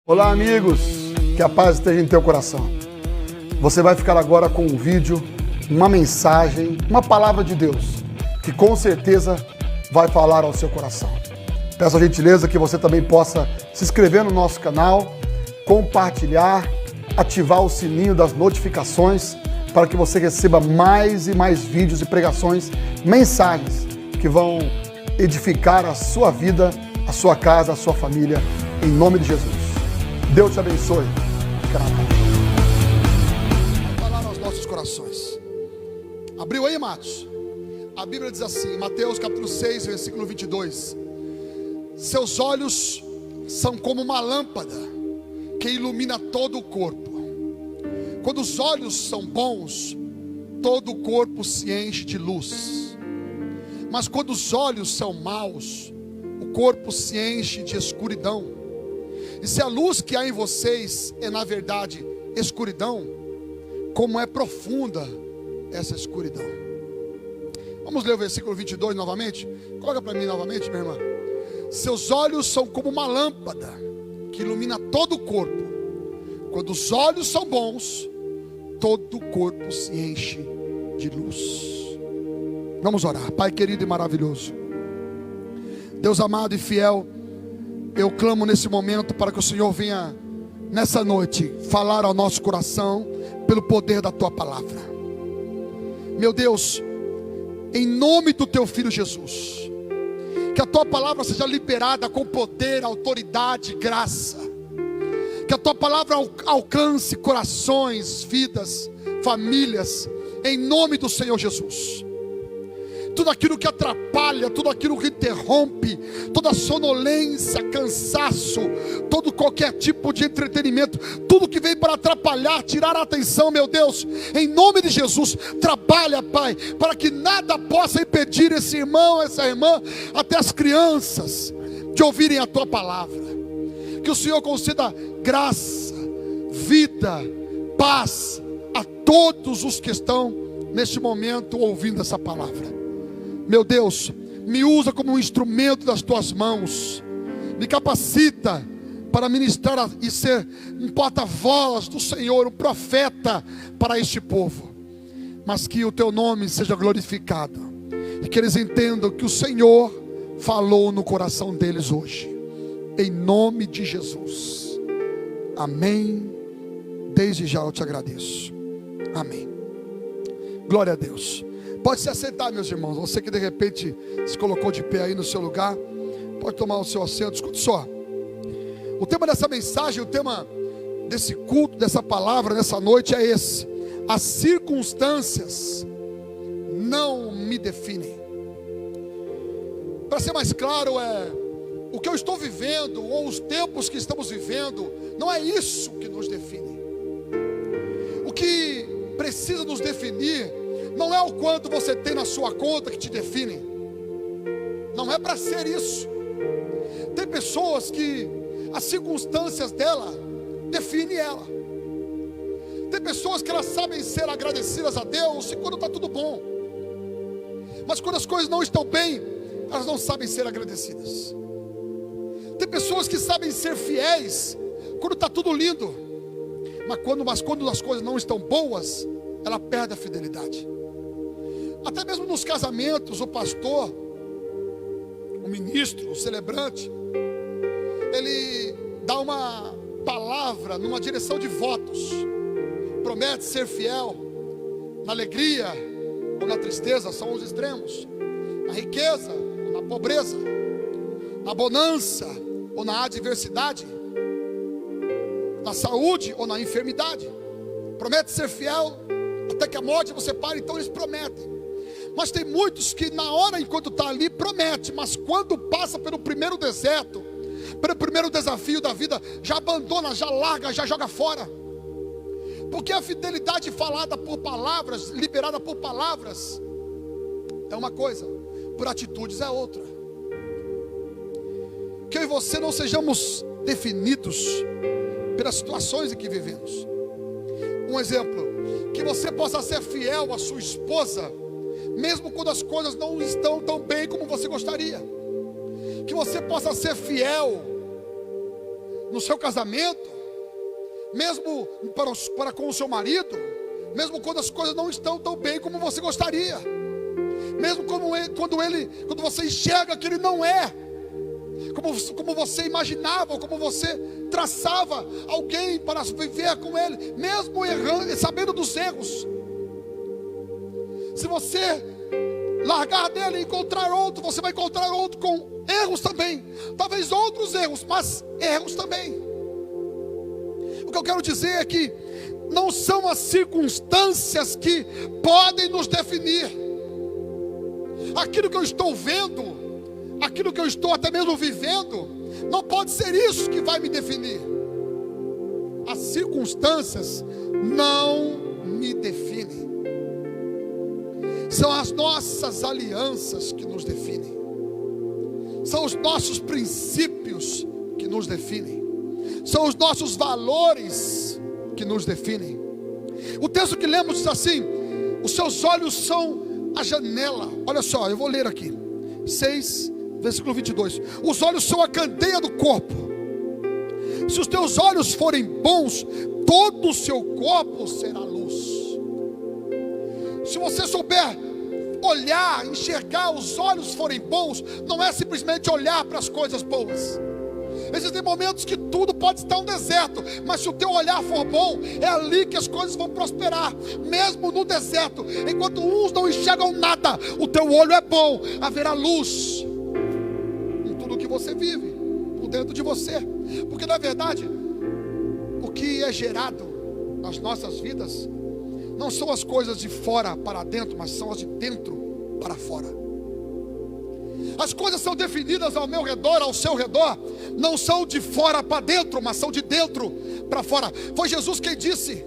Olá amigos, que a paz esteja em teu coração. Você vai ficar agora com um vídeo, uma mensagem, uma palavra de Deus, que com certeza vai falar ao seu coração. Peço a gentileza que você também possa se inscrever no nosso canal, compartilhar, ativar o sininho das notificações, para que você receba mais e mais vídeos e pregações, mensagens que vão edificar a sua vida, a sua casa, a sua família, em nome de Jesus. Deus te abençoe. Vamos falar aos nossos corações. Abriu aí, Matos? A Bíblia diz assim, Mateus capítulo 6, versículo 22. Seus olhos são como uma lâmpada que ilumina todo o corpo. Quando os olhos são bons, todo o corpo se enche de luz. Mas quando os olhos são maus, o corpo se enche de escuridão. E se a luz que há em vocês é na verdade escuridão, como é profunda essa escuridão. Vamos ler o versículo 22 novamente? Coloca para mim novamente, minha irmã. Seus olhos são como uma lâmpada que ilumina todo o corpo. Quando os olhos são bons, todo o corpo se enche de luz. Vamos orar. Pai querido e maravilhoso, Deus amado e fiel, eu clamo nesse momento para que o Senhor venha nessa noite falar ao nosso coração pelo poder da tua palavra. Meu Deus, em nome do teu filho Jesus, que a tua palavra seja liberada com poder, autoridade, graça. Que a tua palavra alcance corações, vidas, famílias, em nome do Senhor Jesus. Tudo aquilo que atrapalha, tudo aquilo que interrompe, toda sonolência, cansaço, todo qualquer tipo de entretenimento, tudo que vem para atrapalhar, tirar a atenção, meu Deus, em nome de Jesus, trabalha, Pai, para que nada possa impedir esse irmão, essa irmã, até as crianças, de ouvirem a tua palavra. Que o Senhor conceda graça, vida, paz a todos os que estão neste momento ouvindo essa palavra. Meu Deus, me usa como um instrumento das tuas mãos, me capacita para ministrar e ser um porta-voz do Senhor, um profeta para este povo, mas que o teu nome seja glorificado, e que eles entendam que o Senhor falou no coração deles hoje, em nome de Jesus, amém. Desde já eu te agradeço, amém. Glória a Deus. Pode se assentar, meus irmãos. Você que de repente se colocou de pé aí no seu lugar, pode tomar o seu assento. Escute só. O tema dessa mensagem, o tema desse culto, dessa palavra, nessa noite é esse: as circunstâncias não me definem. Para ser mais claro, o que eu estou vivendo, ou os tempos que estamos vivendo, não é isso que nos define. O que precisa nos definir não é o quanto você tem na sua conta que te define. Não é para ser isso. Tem pessoas que as circunstâncias dela definem ela. Tem pessoas que elas sabem ser agradecidas a Deus e quando está tudo bom, mas quando as coisas não estão bem, elas não sabem ser agradecidas. Tem pessoas que sabem ser fiéis quando está tudo lindo, mas quando as coisas não estão boas, ela perde a fidelidade. Até mesmo nos casamentos, o pastor, o ministro, o celebrante, ele dá uma palavra numa direção de votos, promete ser fiel na alegria ou na tristeza, são os extremos, na riqueza ou na pobreza, na bonança ou na adversidade, na saúde ou na enfermidade. Promete ser fiel até que a morte você pare. Então eles prometem. Mas tem muitos que na hora enquanto está ali promete, mas quando passa pelo primeiro deserto, pelo primeiro desafio da vida, já abandona, já larga, já joga fora. Porque a fidelidade falada por palavras, liberada por palavras, é uma coisa, por atitudes é outra. Que eu e você não sejamos definidos pelas situações em que vivemos. Um exemplo, que você possa ser fiel à sua esposa, mesmo quando as coisas não estão tão bem como você gostaria. Que você possa ser fiel no seu casamento, mesmo para com o seu marido, mesmo quando as coisas não estão tão bem como você gostaria, mesmo quando você enxerga que ele não é como você imaginava, como você traçava alguém para viver com ele, mesmo errando, sabendo dos erros. Se você largar dele e encontrar outro, você vai encontrar outro com erros também, talvez outros erros, mas erros também. O que eu quero dizer é que não são as circunstâncias que podem nos definir. Aquilo que eu estou vendo, aquilo que eu estou até mesmo vivendo, não pode ser isso que vai me definir. As circunstâncias não me definem. São as nossas alianças que nos definem. São os nossos princípios que nos definem. São os nossos valores que nos definem. O texto que lemos diz assim: os seus olhos são a janela. Olha só, eu vou ler aqui 6, versículo 22. Os olhos são a candeia do corpo. Se os teus olhos forem bons, todo o seu corpo será luz. Se você souber olhar, enxergar, os olhos forem bons, não é simplesmente olhar para as coisas boas. Existem momentos que tudo pode estar um deserto, mas se o teu olhar for bom, é ali que as coisas vão prosperar, mesmo no deserto. Enquanto uns não enxergam nada, o teu olho é bom, haverá luz em tudo que você vive, por dentro de você. Porque na verdade, o que é gerado nas nossas vidas não são as coisas de fora para dentro, mas são as de dentro para fora. As coisas são definidas ao meu redor, ao seu redor, não são de fora para dentro, mas são de dentro para fora. Foi Jesus quem disse: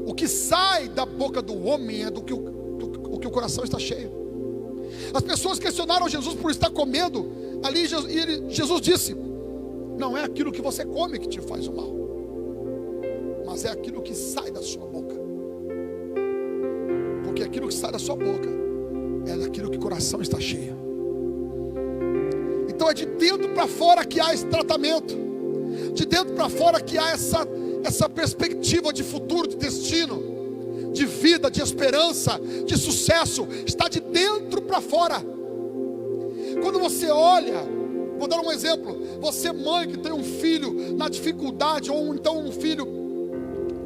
o que sai da boca do homem é do que o coração está cheio. As pessoas questionaram Jesus por estar comendo ali, e Jesus disse: não é aquilo que você come que te faz o mal, mas é aquilo que sai da sua boca. Porque aquilo que sai da sua boca é daquilo que o coração está cheio. Então é de dentro para fora que há esse tratamento, de dentro para fora que há essa perspectiva de futuro, de destino, de vida, de esperança, de sucesso. Está de dentro para fora. Quando você olha, vou dar um exemplo: você, mãe que tem um filho na dificuldade, ou então um filho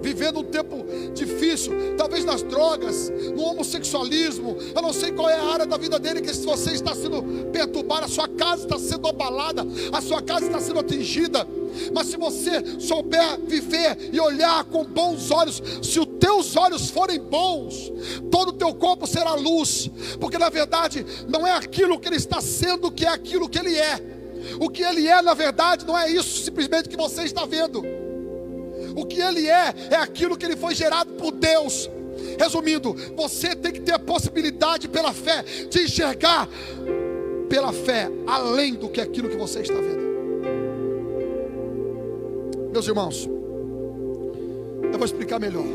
vivendo um tempo difícil, talvez nas drogas, no homossexualismo, eu não sei qual é a área da vida dele que se você está sendo perturbado, a sua casa está sendo abalada, a sua casa está sendo atingida. Mas se você souber viver e olhar com bons olhos, se os teus olhos forem bons, todo o teu corpo será luz. Porque na verdade não é aquilo que ele está sendo que é aquilo que ele é. O que ele é na verdade não é isso simplesmente que você está vendo. O que ele é aquilo que ele foi gerado por Deus. Resumindo, você tem que ter a possibilidade pela fé de enxergar pela fé além do que aquilo que você está vendo. Meus irmãos, eu vou explicar melhor.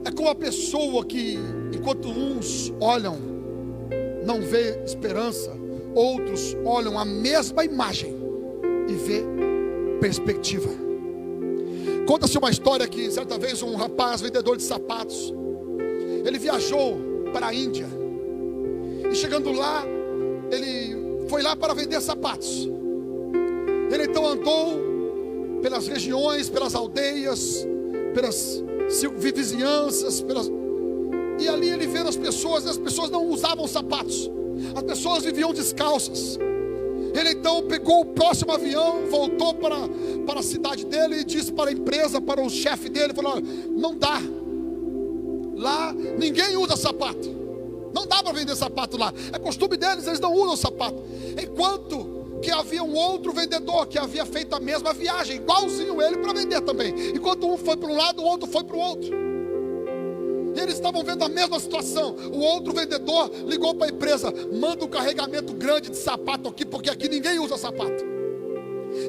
É como a pessoa que, enquanto uns olham, não vê esperança, outros olham a mesma imagem e vê perspectiva. Conta-se uma história que certa vez um rapaz, vendedor de sapatos, ele viajou para a Índia, e chegando lá, ele foi lá para vender sapatos. Ele então andou pelas regiões, pelas aldeias, pelas vizinhanças, e ali ele vê as pessoas não usavam sapatos, as pessoas viviam descalças. Ele então pegou o próximo avião, voltou para a cidade dele e disse para a empresa, para o chefe dele, falou: não dá, lá ninguém usa sapato, não dá para vender sapato lá, é costume deles, eles não usam sapato. Enquanto que havia um outro vendedor que havia feito a mesma viagem, igualzinho ele, para vender também. Enquanto um foi para um lado, o outro foi para o outro. E eles estavam vendo a mesma situação. O outro vendedor ligou para a empresa: manda um carregamento grande de sapato aqui, porque aqui ninguém usa sapato.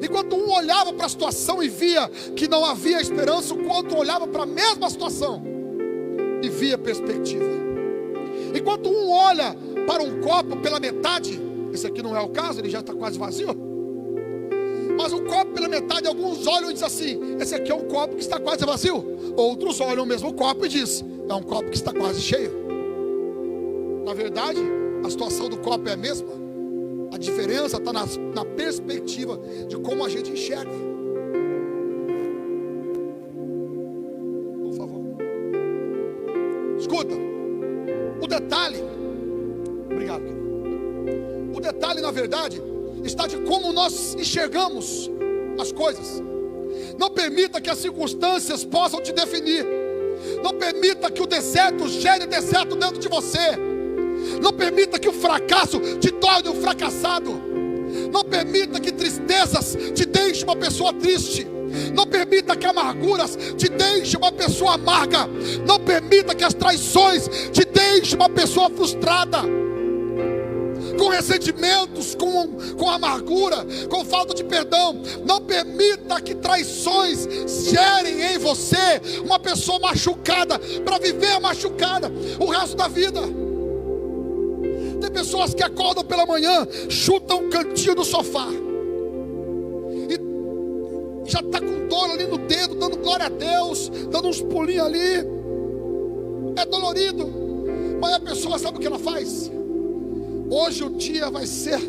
Enquanto um olhava para a situação e via que não havia esperança, o outro olhava para a mesma situação e via perspectiva. Enquanto um olha para um copo pela metade, esse aqui não é o caso, ele já está quase vazio. Mas o copo pela metade, alguns olham e dizem assim: esse aqui é um copo que está quase vazio. Outros olham o mesmo copo e dizem: é um copo que está quase cheio. Na verdade, a situação do copo é a mesma. A diferença está na perspectiva de como a gente enxerga. Por favor. Escuta. O detalhe. Obrigado, querido. O detalhe, na verdade, está de como nós enxergamos as coisas. Não permita que as circunstâncias possam te definir. Não permita que o deserto gere deserto dentro de você. Não permita que o fracasso te torne um fracassado. Não permita que tristezas te deixem uma pessoa triste. Não permita que amarguras te deixem uma pessoa amarga. Não permita que as traições te deixem uma pessoa frustrada, com ressentimentos, com amargura, com falta de perdão. Não permita que traições gerem em você uma pessoa machucada, para viver machucada o resto da vida. Tem pessoas que acordam pela manhã, chutam um cantinho do sofá e já está com dor ali no dedo, dando glória a Deus, dando uns pulinhos ali. É dolorido, mas a pessoa sabe o que ela faz? Hoje o dia vai ser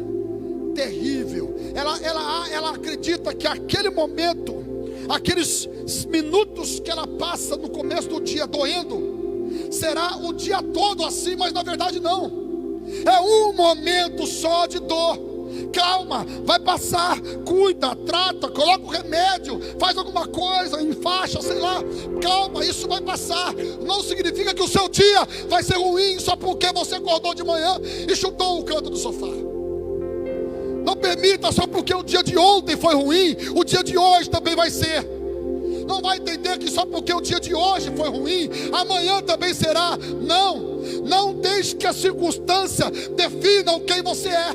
terrível. Ela acredita que aquele momento, aqueles minutos que ela passa no começo do dia doendo, será o dia todo assim, mas na verdade não. É um momento só de dor. Calma, vai passar. Cuida, trata, coloca o remédio, faz alguma coisa, enfaixa, sei lá. Calma, isso vai passar. Não significa que o seu dia vai ser ruim só porque você acordou de manhã e chutou o canto do sofá. Não permita só porque o dia de ontem foi ruim, o dia de hoje também vai ser. Não vai entender que só porque o dia de hoje foi ruim, amanhã também será. Não deixe que a circunstância defina quem você é.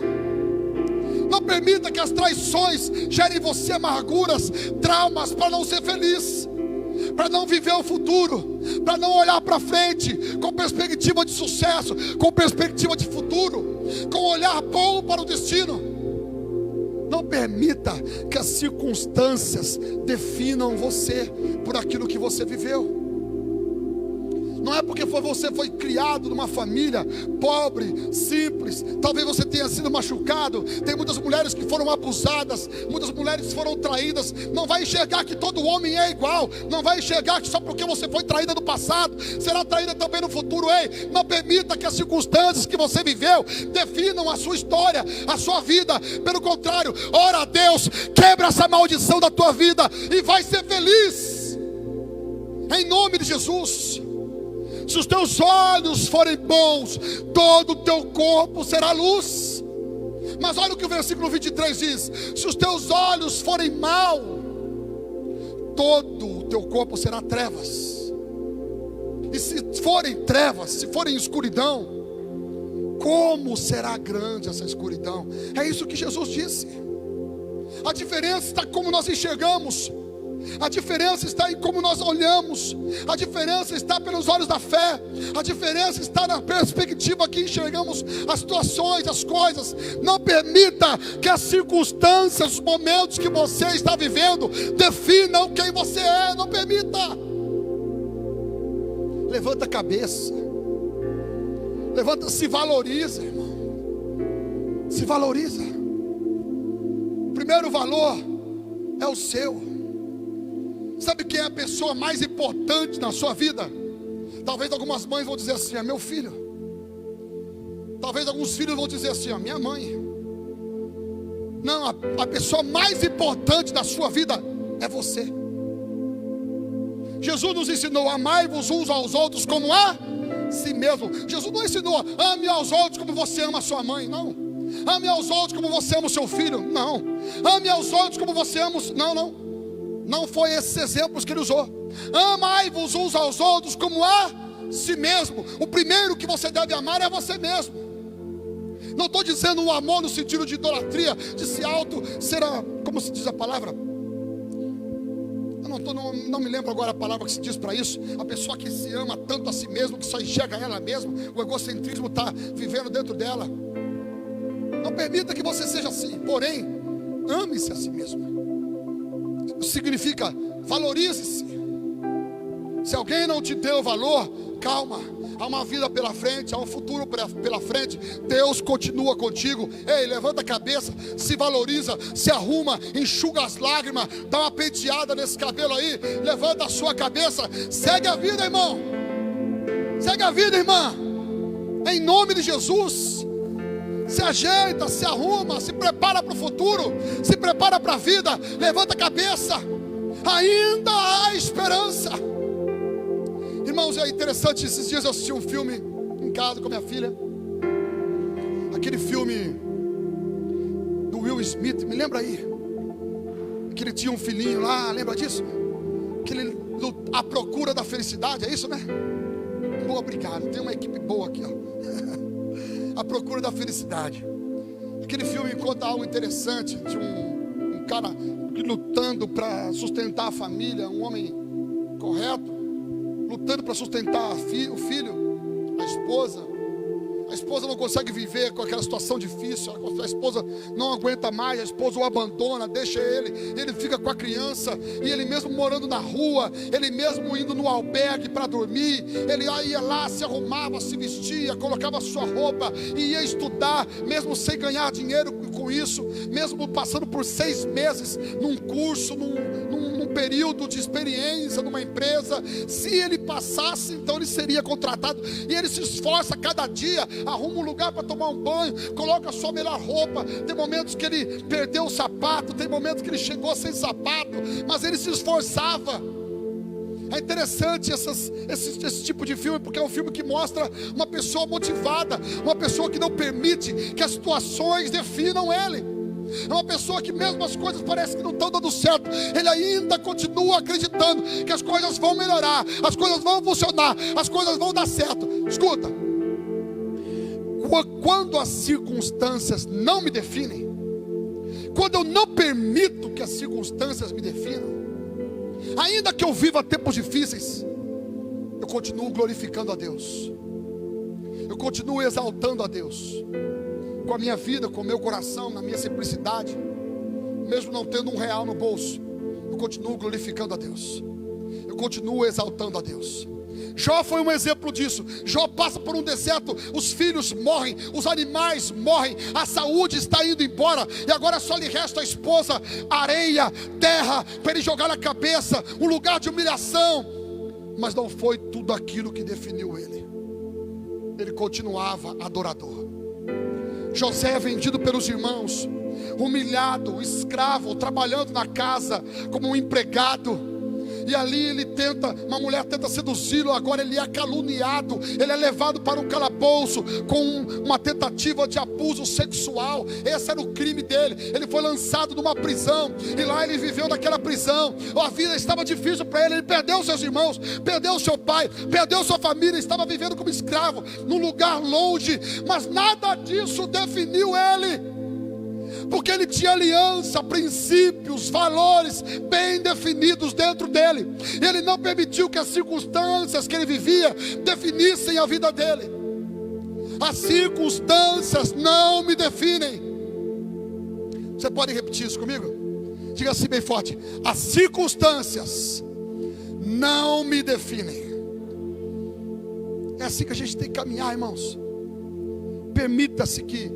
Não permita que as traições gerem em você amarguras, traumas, para não ser feliz, para não viver o futuro, para não olhar para frente com perspectiva de sucesso, com perspectiva de futuro, com olhar bom para o destino. Não permita que as circunstâncias definam você por aquilo que você viveu. Não é porque você foi criado numa família pobre, simples. Talvez você tenha sido machucado. Tem muitas mulheres que foram abusadas, muitas mulheres que foram traídas. Não vai enxergar que todo homem é igual. Não vai enxergar que só porque você foi traída no passado, será traída também no futuro. Ei, não permita que as circunstâncias que você viveu definam a sua história, a sua vida. Pelo contrário, ora a Deus, quebra essa maldição da tua vida e vai ser feliz, em nome de Jesus. Se os teus olhos forem bons, todo o teu corpo será luz. Mas olha o que o versículo 23 diz: se os teus olhos forem mau, todo o teu corpo será trevas. E se forem trevas, se forem escuridão, como será grande essa escuridão? É isso que Jesus disse. A diferença está como nós enxergamos. A diferença está em como nós olhamos. A diferença está pelos olhos da fé. A diferença está na perspectiva que enxergamos as situações, as coisas. Não permita que as circunstâncias, os momentos que você está vivendo definam quem você é. Não permita. Levanta a cabeça. Levanta, se valoriza, irmão. Se valoriza. O primeiro valor é o seu. Sabe quem é a pessoa mais importante na sua vida? Talvez algumas mães vão dizer assim: é meu filho. Talvez alguns filhos vão dizer assim: é minha mãe. Não, a pessoa mais importante da sua vida é você. Jesus nos ensinou: amai-vos uns aos outros como a si mesmo. Jesus não ensinou: ame aos outros como você ama a sua mãe. Não. Ame aos outros como você ama o seu filho. Não. Ame aos outros como você ama os... Não. Não foi esses exemplos que ele usou. Amai-vos uns aos outros como a si mesmo. O primeiro que você deve amar é você mesmo. Não estou dizendo o amor no sentido de idolatria, de se como se diz a palavra? Eu não me lembro agora a palavra que se diz para isso. A pessoa que se ama tanto a si mesmo, que só enxerga ela mesma, o egocentrismo está vivendo dentro dela. Não permita que você seja assim. Porém, ame-se a si mesmo. significa valorize-se. Se alguém não te deu valor, calma, há uma vida pela frente, há um futuro pela frente. Deus continua contigo. Ei, levanta a cabeça, se valoriza, se arruma, enxuga as lágrimas, dá uma penteada nesse cabelo aí, levanta a sua cabeça, segue a vida, irmão. Segue a vida, irmã. Em nome de Jesus. Se ajeita, se arruma, se prepara para o futuro, se prepara para a vida, levanta a cabeça. Ainda há esperança. Irmãos, é interessante, esses dias eu assisti um filme em casa com a minha filha. Aquele filme do Will Smith, me lembra aí? Que ele tinha um filhinho lá, lembra disso? Que ele, A Procura da Felicidade, é isso, né? Boa, obrigado, tem uma equipe boa aqui, ó. A Procura da Felicidade. Aquele filme conta algo interessante de um cara lutando para sustentar a família, um homem correto, lutando para sustentar o filho, a esposa. A esposa não consegue viver com aquela situação difícil. A esposa não aguenta mais. A esposa o abandona, deixa ele fica com a criança. E ele mesmo morando na rua, ele mesmo indo no albergue para dormir, ele ia lá, se arrumava, se vestia, colocava sua roupa e ia estudar, mesmo sem ganhar dinheiro com isso, mesmo passando por 6 meses num curso, num período de experiência numa empresa. Se ele passasse, então ele seria contratado. E ele se esforça cada dia, arruma um lugar para tomar um banho, coloca a sua melhor roupa. Tem momentos que ele perdeu o sapato, tem momentos que ele chegou sem sapato, mas ele se esforçava. É interessante esse tipo de filme, porque é um filme que mostra uma pessoa motivada, uma pessoa que não permite que as situações definam ele. É uma pessoa que mesmo as coisas parecem que não estão dando certo, ele ainda continua acreditando que as coisas vão melhorar, as coisas vão funcionar, as coisas vão dar certo. Escuta, quando as circunstâncias não me definem, quando eu não permito que as circunstâncias me definam, ainda que eu viva tempos difíceis, eu continuo glorificando a Deus, eu continuo exaltando a Deus, com a minha vida, com o meu coração, na minha simplicidade, mesmo não tendo R$1 no bolso, eu continuo glorificando a Deus, eu continuo exaltando a Deus. Jó foi um exemplo disso. Jó passa por um deserto, os filhos morrem, os animais morrem, a saúde está indo embora, e agora só lhe resta a esposa, areia, terra, para ele jogar na cabeça, um lugar de humilhação. Mas não foi tudo aquilo que definiu ele. Ele continuava adorador. José é vendido pelos irmãos, humilhado, escravo, trabalhando na casa como um empregado. E ali uma mulher tenta seduzi-lo, agora ele é caluniado, ele é levado para um calabouço com uma tentativa de abuso sexual. Esse era o crime dele. Ele foi lançado numa prisão, e lá ele viveu naquela prisão. A vida estava difícil para ele, ele perdeu seus irmãos, perdeu seu pai, perdeu sua família, estava vivendo como escravo, num lugar longe, mas nada disso definiu ele, porque ele tinha aliança, princípios, valores bem definidos dentro dele. Ele não permitiu que as circunstâncias que ele vivia definissem a vida dele. As circunstâncias não me definem. Você pode repetir isso comigo? Diga assim bem forte: as circunstâncias não me definem. É assim que a gente tem que caminhar, irmãos. Permita-se que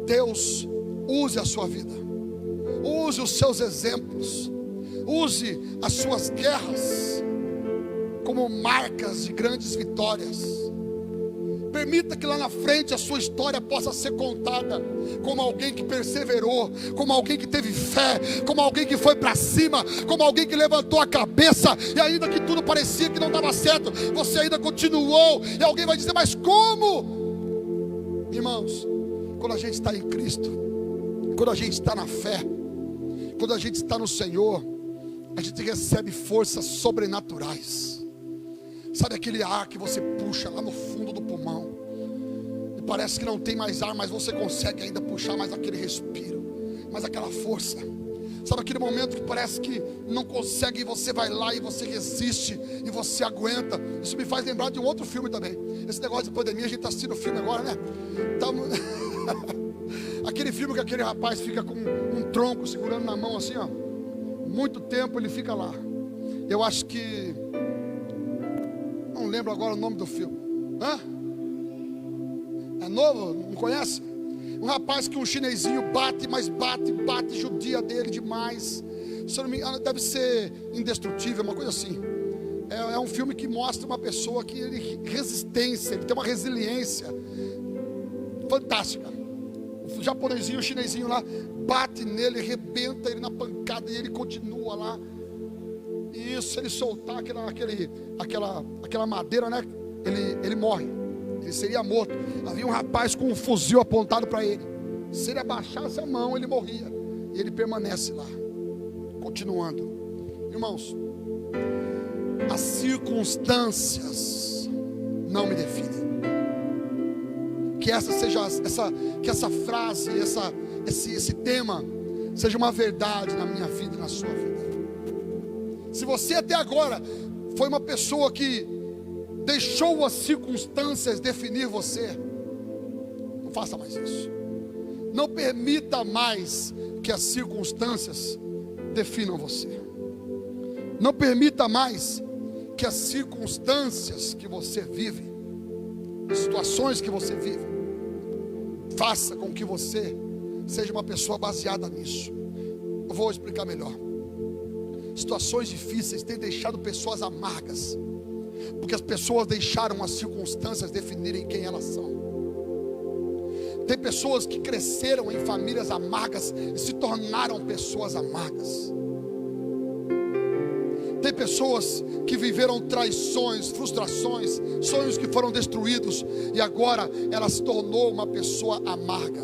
Deus use a sua vida, use os seus exemplos, use as suas guerras como marcas de grandes vitórias. Permita que lá na frente a sua história possa ser contada como alguém que perseverou, como alguém que teve fé, como alguém que foi para cima, como alguém que levantou a cabeça, e ainda que tudo parecia que não dava certo, você ainda continuou. E alguém vai dizer: mas como? Irmãos, quando a gente está em Cristo, quando a gente está na fé, quando a gente está no Senhor, a gente recebe forças sobrenaturais. Sabe aquele ar que você puxa lá no fundo do pulmão, e parece que não tem mais ar, mas você consegue ainda puxar mais aquele respiro, mais aquela força. Sabe aquele momento que parece que não consegue, e você vai lá e você resiste, e você aguenta. Isso me faz lembrar de um outro filme também. Esse negócio de pandemia, a gente está assistindo o filme agora, né? Aquele filme que aquele rapaz fica com um tronco segurando na mão assim, ó. muito tempo ele fica lá. Eu acho que, não lembro agora o nome do filme. É novo? Não conhece? Um rapaz que um chinesinho bate, mas bate, judia dele demais. Se eu não me engano, deve ser Indestrutível, uma coisa assim. É um filme que mostra uma pessoa que ele resistência, ele tem uma resiliência fantástica. O japonesinho, o chinesinho lá, bate nele, arrebenta ele na pancada e ele continua lá. E isso, se ele soltar aquela madeira, né? Ele morre. Ele seria morto. Havia um rapaz com um fuzil apontado para ele. Se ele abaixasse a mão, ele morria. E ele permanece lá, continuando. Irmãos, as circunstâncias não me definem. Que essa seja que essa frase, esse tema seja uma verdade na minha vida e na sua vida. Se você até agora foi uma pessoa que deixou as circunstâncias definir você, não faça mais isso. Não permita mais que as circunstâncias definam você. Não permita mais que as circunstâncias que você vive, as situações que você vive, faça com que você seja uma pessoa baseada nisso. Eu vou explicar melhor. Situações difíceis têm deixado pessoas amargas, porque as pessoas deixaram as circunstâncias definirem quem elas são. Tem pessoas que cresceram em famílias amargas e se tornaram pessoas amargas. Tem pessoas que viveram traições, frustrações, sonhos que foram destruídos, e agora ela se tornou uma pessoa amarga,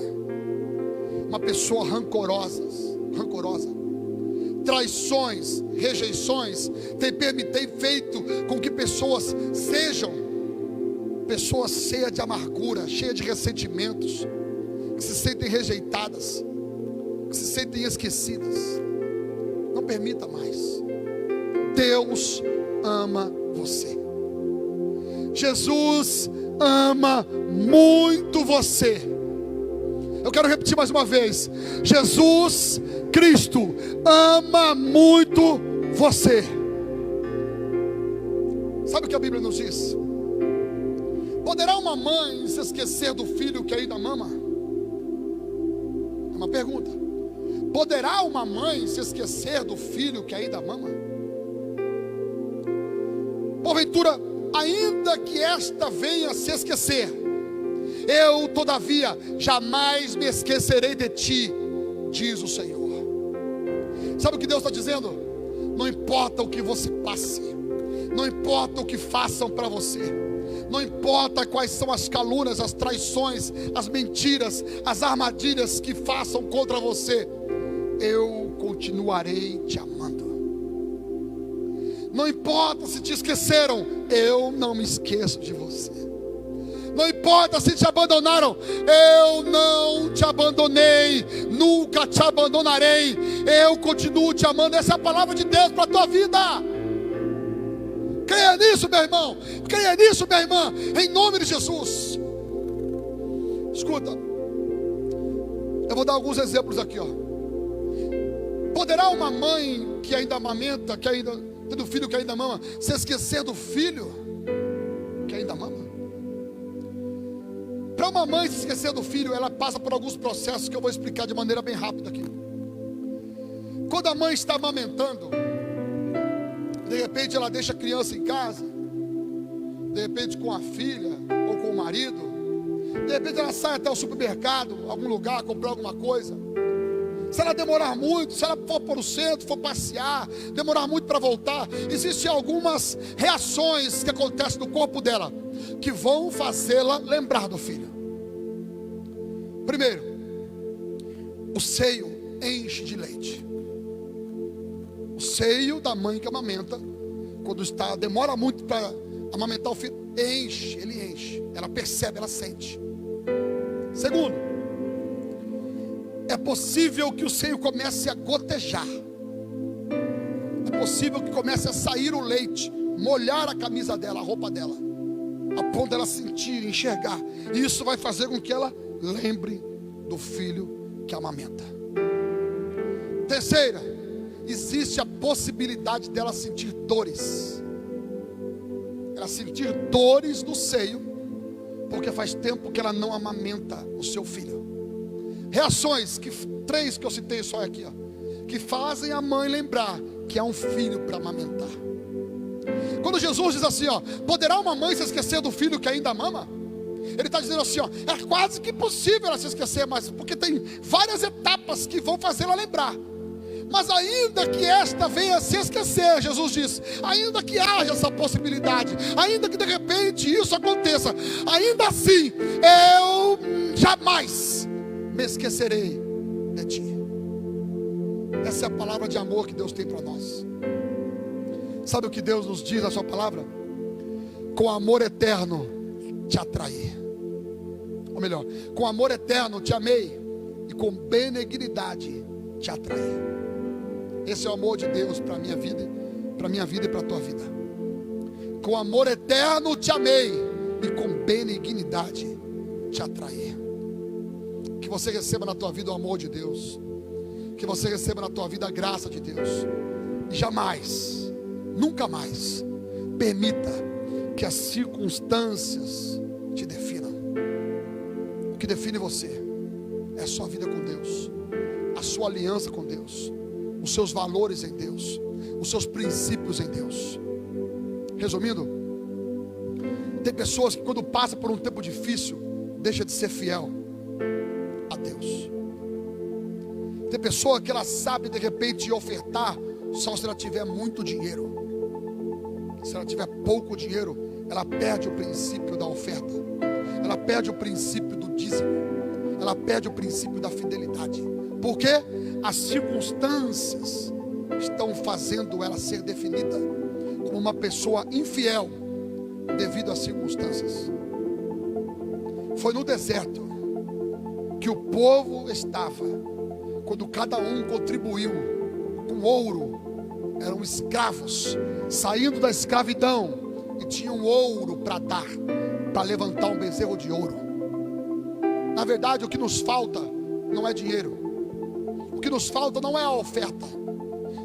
uma pessoa rancorosa. Traições, rejeições tem feito com que pessoas sejam pessoas cheias de amargura, cheias de ressentimentos, que se sentem rejeitadas, que se sentem esquecidas. Não permita mais. Deus ama você. Jesus ama muito você. Eu quero repetir mais uma vez. Jesus Cristo ama muito você. Sabe o que a Bíblia nos diz? Poderá uma mãe se esquecer do filho que ainda mama? É uma pergunta. Poderá uma mãe se esquecer do filho que ainda mama? Porventura, ainda que esta venha a se esquecer, eu todavia jamais me esquecerei de ti, diz o Senhor. Sabe o que Deus está dizendo? Não importa o que você passe, não importa o que façam para você, não importa quais são as calúnias, as traições, as mentiras, as armadilhas que façam contra você, eu continuarei te amando. Não importa se te esqueceram, eu não me esqueço de você. Não importa se te abandonaram, eu não te abandonei, nunca te abandonarei, eu continuo te amando. Essa é a palavra de Deus para a tua vida. Creia nisso, meu irmão, creia nisso, minha irmã, em nome de Jesus. Escuta, eu vou dar alguns exemplos aqui, ó. Poderá uma mãe que ainda amamenta, do filho que ainda mama, se esquecer do filho que ainda mama? Para uma mãe se esquecer do filho, ela passa por alguns processos que eu vou explicar de maneira bem rápida aqui. Quando a mãe está amamentando, de repente ela deixa a criança em casa, de repente com a filha ou com o marido, de repente ela sai até o supermercado, algum lugar, comprar alguma coisa. Se ela demorar muito, se ela for para o centro, for passear, demorar muito para voltar, existem algumas reações que acontecem no corpo dela, que vão fazê-la lembrar do filho. Primeiro, o seio enche de leite. O seio da mãe que amamenta, quando demora muito para amamentar o filho, ele enche, ela percebe, ela sente. Segundo, é possível que o seio comece a gotejar. É possível que comece a sair o leite, molhar a camisa dela, a roupa dela, a ponto dela sentir, enxergar. E isso vai fazer com que ela lembre do filho que amamenta. Terceira, existe a possibilidade dela sentir dores. Ela sentir dores no seio, porque faz tempo que ela não amamenta o seu filho. Reações, três que eu citei só aqui, que fazem a mãe lembrar que há um filho para amamentar. Quando Jesus diz assim, poderá uma mãe se esquecer do filho que ainda mama? Ele está dizendo assim, é quase que impossível ela se esquecer, mas porque tem várias etapas que vão fazê-la lembrar. Mas ainda que esta venha a se esquecer, Jesus diz, ainda que haja essa possibilidade, ainda que de repente isso aconteça, ainda assim, eu jamais me esquecerei de ti. Essa é a palavra de amor que Deus tem para nós. Sabe o que Deus nos diz na sua palavra? Com amor eterno te atraí. Ou melhor, com amor eterno te amei, e com benignidade te atraí. Esse é o amor de Deus para a minha vida e para a tua vida. Com amor eterno te amei, e com benignidade te atraí. Que você receba na tua vida o amor de Deus, que você receba na tua vida a graça de Deus, e jamais, nunca mais permita que as circunstâncias te definam. O que define você é a sua vida com Deus, a sua aliança com Deus, os seus valores em Deus, os seus princípios em Deus. Resumindo, tem pessoas que quando passam por um tempo difícil, deixam de ser fiel a Deus. Tem pessoa que ela sabe de repente ofertar só se ela tiver muito dinheiro. Se ela tiver pouco dinheiro, ela perde o princípio da oferta, ela perde o princípio do dízimo, ela perde o princípio da fidelidade. Porque as circunstâncias estão fazendo ela ser definida como uma pessoa infiel devido às circunstâncias. Foi no deserto que o povo estava, quando cada um contribuiu com ouro. Eram escravos saindo da escravidão e tinham ouro para dar, para levantar um bezerro de ouro. Na verdade, o que nos falta não é dinheiro, o que nos falta não é a oferta,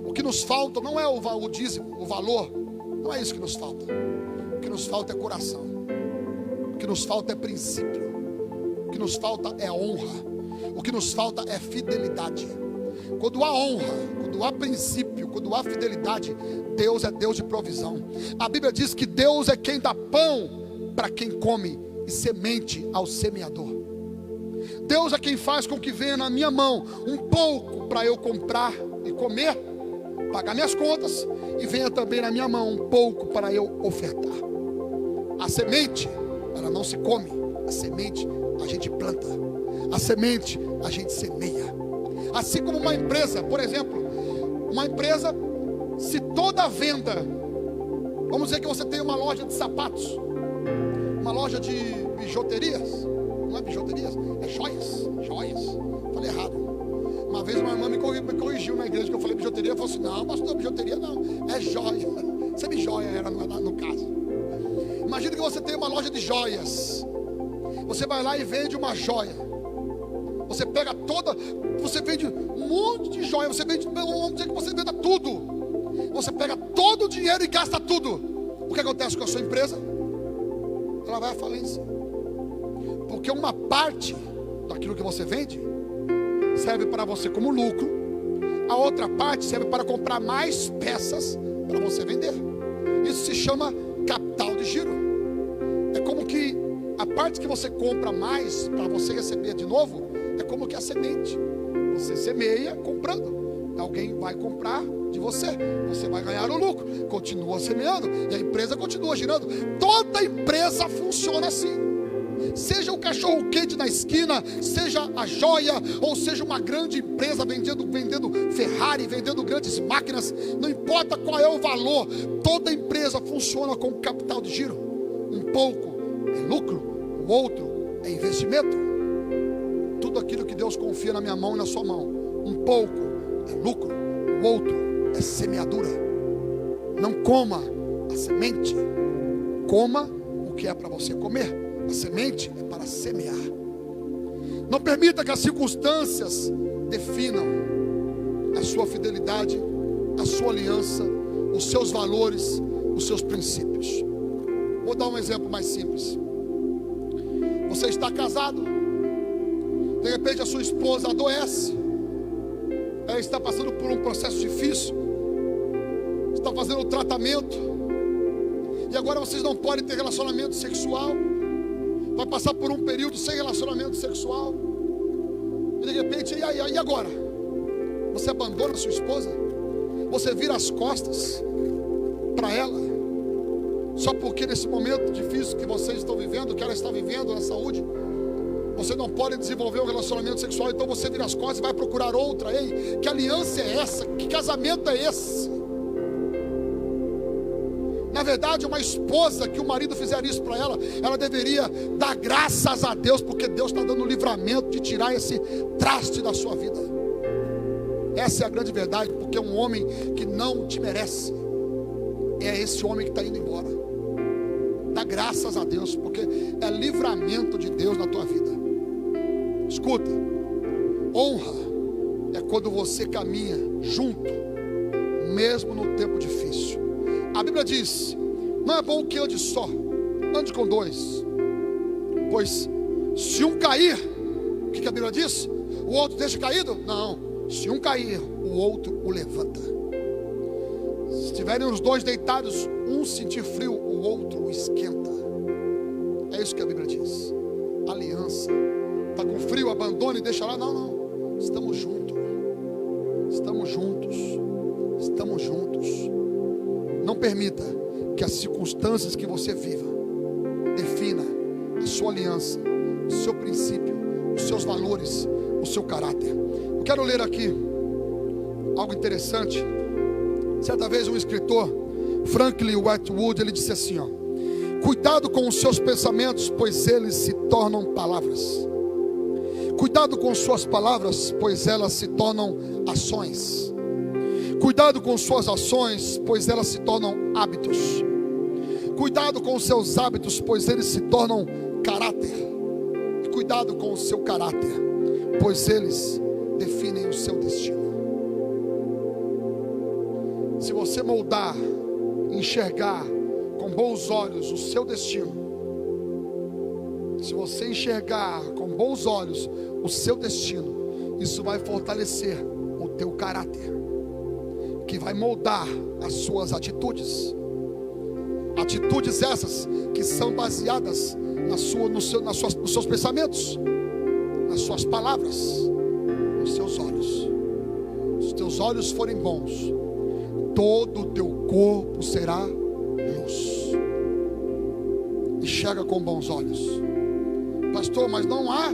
o que nos falta não é o dízimo, o valor. Não é isso que nos falta. O que nos falta é coração, o que nos falta é princípio, o que nos falta é honra, o que nos falta é fidelidade. Quando há honra, quando há princípio, quando há fidelidade, Deus é Deus de provisão. A Bíblia diz que Deus é quem dá pão para quem come e semente ao semeador. Deus é quem faz com que venha na minha mão um pouco para eu comprar e comer, pagar minhas contas, e venha também na minha mão um pouco para eu ofertar. A semente, ela não se come. A semente a gente planta, a semente a gente semeia. Assim como uma empresa, por exemplo, uma empresa, se toda a venda, vamos dizer que você tem uma loja de sapatos, uma loja de bijuterias, não é bijuterias, é joias, falei errado. Uma vez uma irmã me corrigiu na igreja que eu falei bijuteria, ela falou assim, não, pastor, bijuteria não, é joia, semi-joia era no caso. Imagina que você tem uma loja de joias, você vai lá e vende uma joia. Você pega você vende um monte de joia, você vende, vamos dizer que você venda tudo. Você pega todo o dinheiro e gasta tudo. O que acontece com a sua empresa? Ela vai à falência. Porque uma parte daquilo que você vende serve para você como lucro, a outra parte serve para comprar mais peças para você vender. Isso se chama capital de giro. É como que a parte que você compra mais para você receber de novo, é como que a semente. Você semeia comprando, alguém vai comprar de você, você vai ganhar o lucro, continua semeando e a empresa continua girando. Toda empresa funciona assim. Seja o cachorro quente na esquina, seja a joia, ou seja uma grande empresa vendendo Ferrari, vendendo grandes máquinas, não importa qual é o valor, toda empresa funciona com capital de giro. Um pouco é lucro, o outro é investimento. Tudo aquilo que Deus confia na minha mão e na sua mão, um pouco é lucro, o outro é semeadura. Não coma a semente, coma o que é para você comer. A semente é para semear. Não permita que as circunstâncias definam a sua fidelidade a sua aliança, os seus valores, os seus princípios. Vou dar um exemplo mais simples. Você está casado, de repente a sua esposa adoece, ela está passando por um processo difícil, está fazendo tratamento, e agora vocês não podem ter relacionamento sexual, vai passar por um período sem relacionamento sexual, e de repente, e agora? Você abandona a sua esposa? Você vira as costas para ela, só porque nesse momento difícil que vocês estão vivendo, que ela está vivendo na saúde, você não pode desenvolver um relacionamento sexual, então você vira as costas e vai procurar outra. Ei, que aliança é essa? Que casamento é esse? Na verdade, uma esposa que o marido fizer isso para ela, ela deveria dar graças a Deus, porque Deus está dando livramento de tirar esse traste da sua vida. Essa é a grande verdade, porque um homem que não te merece, é esse homem que está indo embora. Dá graças a Deus, porque é livramento de Deus na tua vida. Escuta, honra é quando você caminha junto, mesmo no tempo difícil. A Bíblia diz: não é bom que ande só, ande com dois, pois se um cair, o que a Bíblia diz? O outro deixa caído? Não, se um cair, o outro o levanta. Se estiverem os dois deitados, um sentir frio, o outro o esquenta. É isso que a Bíblia diz. Aliança. Está com frio, abandone e deixa lá. Não, estamos juntos. Estamos juntos. Estamos juntos. Não permita que as circunstâncias que você viva defina a sua aliança, o seu princípio, os seus valores, o seu caráter. Eu quero ler aqui algo interessante. Certa vez um escritor, Franklin Whitewood, ele disse assim, ó: cuidado com os seus pensamentos, pois eles se tornam palavras. Cuidado com suas palavras, pois elas se tornam ações. Cuidado com suas ações, pois elas se tornam hábitos. Cuidado com os seus hábitos, pois eles se tornam caráter. E cuidado com o seu caráter, pois eles definem o seu destino. Se você moldar, enxergar com bons olhos o seu destino, se você enxergar com bons olhos o seu destino, isso vai fortalecer o teu caráter, que vai moldar as suas atitudes. Atitudes essas que são baseadas nos seus pensamentos, nas suas palavras, nos seus olhos. Se os teus olhos forem bons, todo o teu corpo será luz. Enxerga com bons olhos. Pastor, mas não há.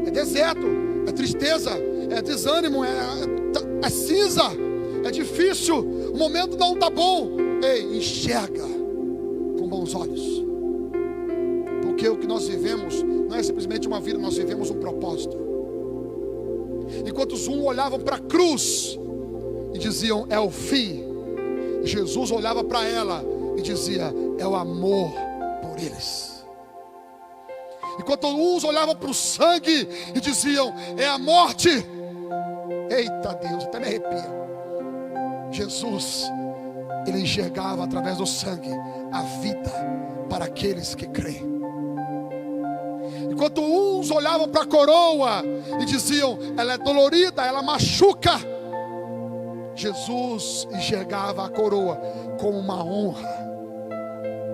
É deserto, é tristeza, é desânimo, é cinza, é difícil, o momento não está bom. Ei, enxerga com bons olhos. Porque o que nós vivemos não é simplesmente uma vida, nós vivemos um propósito. Enquanto os olhavam para a cruz e diziam: é o fim, Jesus olhava para ela e dizia: é o amor por eles. Enquanto uns olhavam para o sangue e diziam: é a morte. Eita Deus, até me arrepia. Jesus, ele enxergava através do sangue a vida para aqueles que creem. Enquanto uns olhavam para a coroa e diziam: ela é dolorida, ela machuca, Jesus enxergava a coroa como uma honra,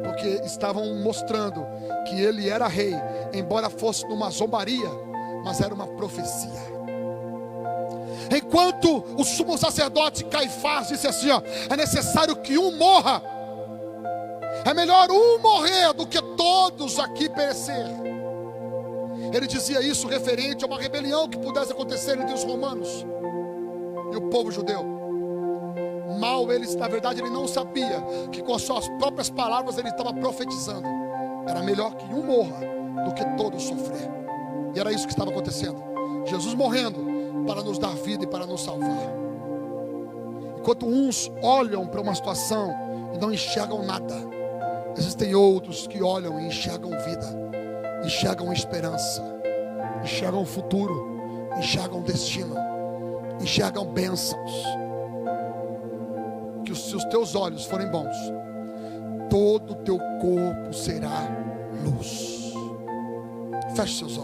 porque estavam mostrando que ele era rei, embora fosse numa zombaria, mas era uma profecia. Enquanto o sumo sacerdote Caifás disse assim, ó: é necessário que um morra, é melhor um morrer do que todos aqui perecer. Ele dizia isso referente a uma rebelião que pudesse acontecer entre os romanos e o povo judeu. Mal eles, na verdade, ele não sabia que com as suas próprias palavras ele estava profetizando. Era melhor que um morra do que todos sofrer. E era isso que estava acontecendo. Jesus morrendo para nos dar vida e para nos salvar. Enquanto uns olham para uma situação e não enxergam nada, existem outros que olham e enxergam vida, enxergam esperança, enxergam futuro, enxergam destino, enxergam bênçãos. que se os teus olhos forem bons, todo o teu corpo será luz. Feche seus olhos.